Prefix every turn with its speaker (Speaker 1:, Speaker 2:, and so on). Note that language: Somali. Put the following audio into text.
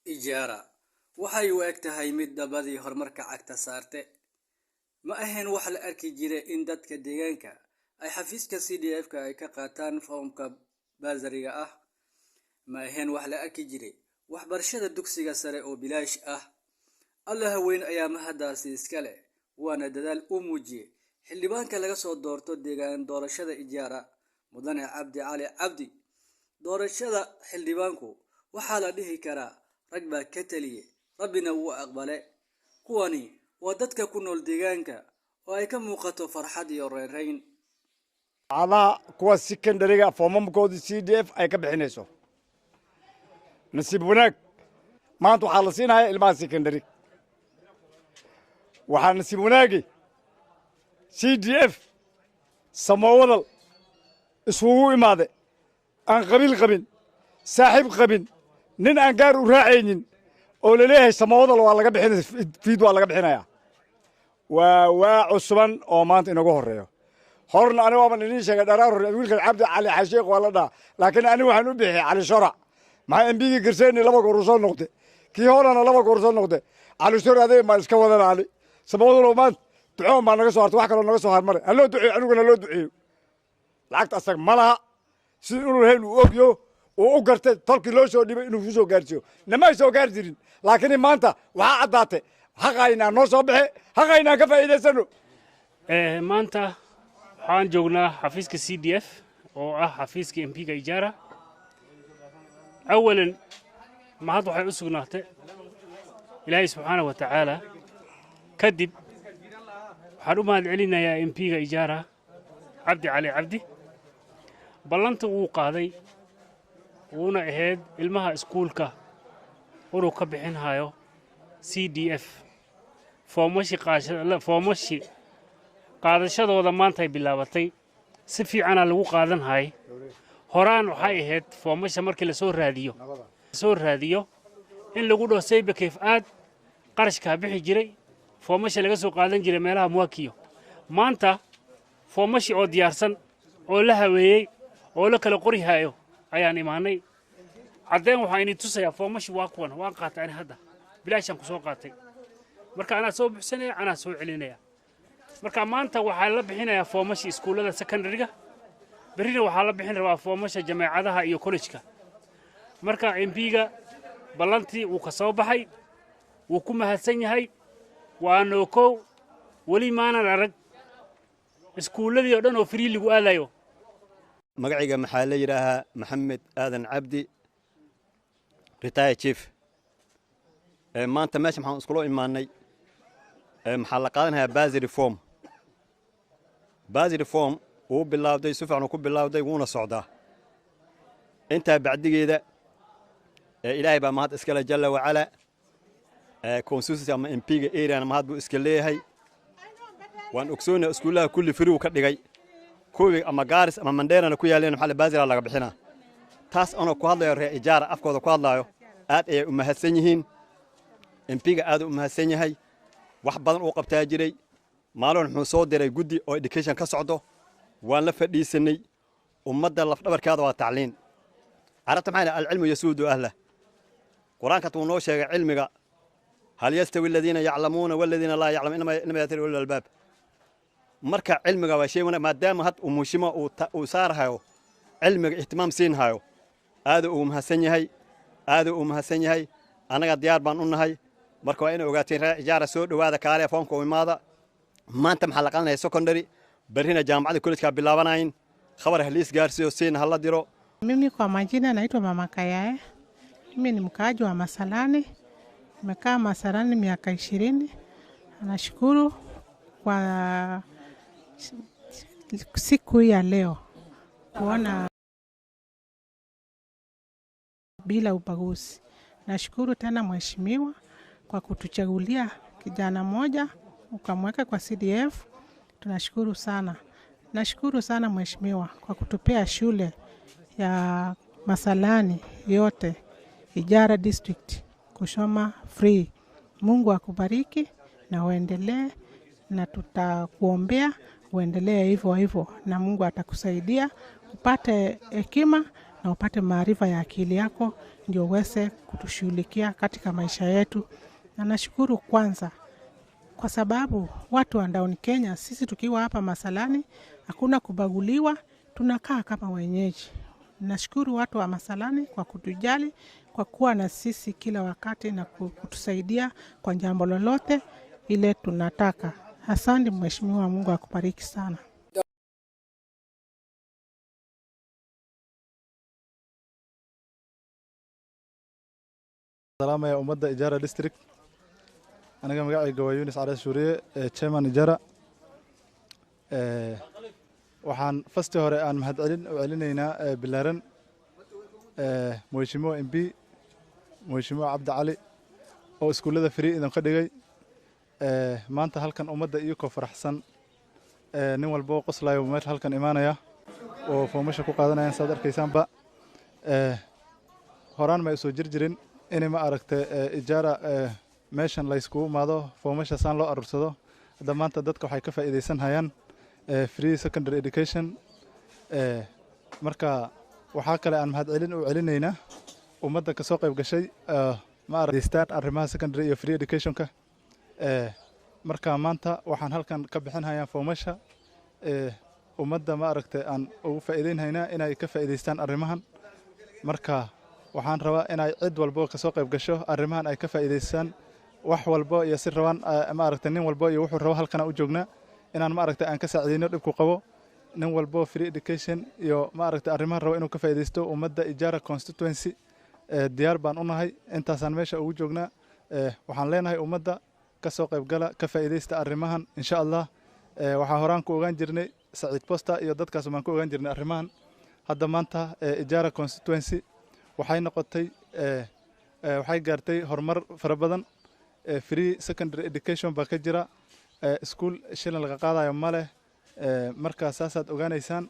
Speaker 1: ijaara waxay u eg tahay mid dabadii horumarka cagta saarte ma ahayn wax la arki jiray in dadka deegaanka ay xafiiska CDF-ka ay ka qaataan foomka baasariga ah ma ahayn wax la arki jiray waxbarashada dugsiga sare oo bilaash ah Allah weyn ayaa mahadaasi iska leh waana dadaal u muujiyay xildhibaanka laga soo doorto deegaan doorashada ijaara mudane Cabdi Cali Cabdi doorashada xildhibaanku waxaa la dhihi karaa rag baa ka taliyay rabbina wuu aqbalay kuwani waa dadka ku nool deegaanka oo ay ka muuqato farxad iyo reerayn
Speaker 2: على كوا سكندرية فمم كود CDF أي كبحنيسو نسيب هناك ما أنتوا خالصين هاي الماء سكندري وحنسيب هناك CDF سماول اسمه ماذا أن قبيل صاحب قبيل نن أنقار وراعين أول ليه سماول ولا كبحين فيدو ولا كبحينها وعصبان أو ما أنت نقول ريو هورنا أنا وابن ليش قدرار ويلك عبد علي حشيق ولا ده لكن أنا وحنو به على شرع مع إن بيجي قرصين لما قرصان نقطة كي هورنا لما قرصان نقطة على شرع هذا ما إسكوا ولا علي سبوا الرومان تعوم ما نقص وارت واحد نقص هالمرة هلو دعي أنا قلنا لو دعي لعكت أصلا ملا سيروا هين وأبيو وأقرت ترك لوش ودي نفوسه قارسيو نما يسوي قارسين لكن ما أنت وعدته حقينا نصبه حقينا كفاية سنو
Speaker 3: ما أنت waxaan joognaa xafiiska CDF oo ah xafiiska MP-ga ijaara awalan mahad waxay u sugnaatay Ilaahay subhanahu wa ta'ala kadib waxaan u mahad celinayaa MP-ga ijaara Cabdi Cali Cabdi ballanta uu qaaday wuuna ahayd ilmaha iskuulka uu ka bixin hayo CDF foomashi qaadashadooda maanta ay bilaabatay si fiican lagu qaadan hay horaan waxay ahayd foomasha markii la soo raadiyo in lagu dhoosay bakeef aad qarashka bixi jiray foomasha laga soo qaadan jiray meelaha muwakiyo maanta foomashi oo diyaarsan oo la haweeyay oo la kala qori hayo ayaan imaanay cadeen waxa inay tusaya foomashi waa kuwan waan qaatay hadda bilaashan ku soo qaatay marka ana soo bixsanay ana soo celinaya marka maanta waxaa la bixinayaa foomashi iskuulada secondary-ga berina waxaa la bixin rabaa foomasha jaamacadaha iyo college-ka marka MP-ga ballantii uu ka soo baxay wuu ku mahadsan yahay waana koow wali maanan arag iskuuladii oo dhan oo free lagu aadayo
Speaker 4: magacayga maxaa la yiraahaa Maxamed Aadan Cabdi retired chief maanta meesha maxaan iskuulo imaanay maxaa la qaadanayaa baasari reform uu bilowday si fiican ku bilowday wuuna socdaa inta bacdigeeda ilaahay baa mahad iska la jalla wa ala consensus ama MP-ga area mahad buu iska leeyahay waan ogsoonaa iskuulaha kulli free ka dhigay koobi ama gaaris ama mandeerana ku yaaleen maxaa baasira laga bixina taas ana ku hadlayo reer ijaara afkooda ku hadlayo aad ay u mahadsan yihiin MP-ga aad u mahadsan yahay wax badan oo qabtaa jiray maalin wuxuu soo diray guddi oo education ka socdo waan la fadhiisanay ummadda laf dhabarkaada waa tacliin aragta maxay al-cilmu yasuudu ahla quraanka tuu noo sheegay cilmiga hal yastawi alladheena ya'lamuuna walladheena laa ya'lamuuna inma yatari ulul albaab marka cilmiga waa shay maadaama had umushima uu saarahayo cilmiga ihtimaam siin hayo aad uu mahadsan yahay anaga diyaar baan u nahay marka waa inay ogaateen ijaara soo dhawaada kaale foomka oo imaada maanta maxaa la qaadanaya secondary barina jaamacada college-ka bilaabanayn khabar haliis gaarsiyo siin hala diro
Speaker 5: mimi kwa majina naitwa Mama Kayae mimi ni mkaaji wa Masalani nimekaa Masalani miaka 20 nashukuru kwa siku ya leo kuona bila ubaguzi. Nashukuru tena mheshimiwa kwa kutuchagulia kijana mmoja ukamweka kwa CDF. Tunashukuru sana. Nashukuru sana mheshimiwa kwa kutupea shule ya Masalani yote Ijara district kusoma free. Mungu akubariki na uendelee na tutakuombea uendelee hivyo hivyo na Mungu atakusaidia upate hekima na upate maarifa ya akili yako ndio uweze kutushughulikia katika maisha yetu. Na nashukuru kwanza kwa sababu watu wa Down Kenya, sisi tukiwa hapa Masalani hakuna kubaguliwa, tunakaa kama wenyeji. Nashukuru watu wa Masalani kwa kutujali, kwa kuwa na sisi kila wakati na kutusaidia kwa jambo lolote ile tunataka. Asante mheshimiwa, Mungu akubariki sana.
Speaker 6: salaam ya ummadda Ijara District. Aniga magacayga waa Yunis Cali Shuuriye, Chairman Ijara. Waxaan fasti hore aan mahadcelin u celinaynaa bilaaran Mheshimiwa MP Mheshimiwa Cabdi Cali oo iskuulada free idan ka dhigay. Maanta halkan ummadda iyagoo faraxsan nin walba oo qoslayo meel halkan imaanaya oo foomasha ku qaadanayaan saad arkaysaanba. Horaan ma soo jirjirin inay ma aragtay Ijara meeshan la isku imaado foomasha saan loo aruursado. Hadda maanta dadka waxay ka faa'iideysan hayaan free secondary education. Marka waxaa kale aan mahadcelin u celinaynaa ummadda ka soo qayb gashay ma aragtay arrimaha secondary iyo free education-ka. Marka maanta waxaan halkan ka bixin hayaan foomasha ummadda ma aragtay aan ugu faa'iideynaynaa inay ka faa'iideystaan arrimahan. Marka waxaan rabaa inay cid walba ka soo qayb gasho arrimahan ay ka faa'iideystaan wax walba iyo si rabaan ma aragtay nin walba iyo wuxuu rabo halkan u joognaa inaan ma aragtay aan ka saacideyno dhibku qabo nin walba free education iyo ma aragtay arrimahan rabo inuu ka faa'iideysto ummadda Ijara constituency. Diyaar baan u nahay intaasaan meesha ugu joognaa. Waxaan leenahay ummadda ka soo qayb gala ka faa'iideysta arrimahan insha Allah. Waxaan horaan ku ogaan jirnay Saciid Posta iyo dadkaas baan ku ogaan jirnay arrimahan. Hadda maanta Ijara constituency waxay noqotay waxay gaartay horumar fara badan. Free secondary education baa ka jira, school shilin laga qaadayo ma leh. Marka saasaad ogaanaysaan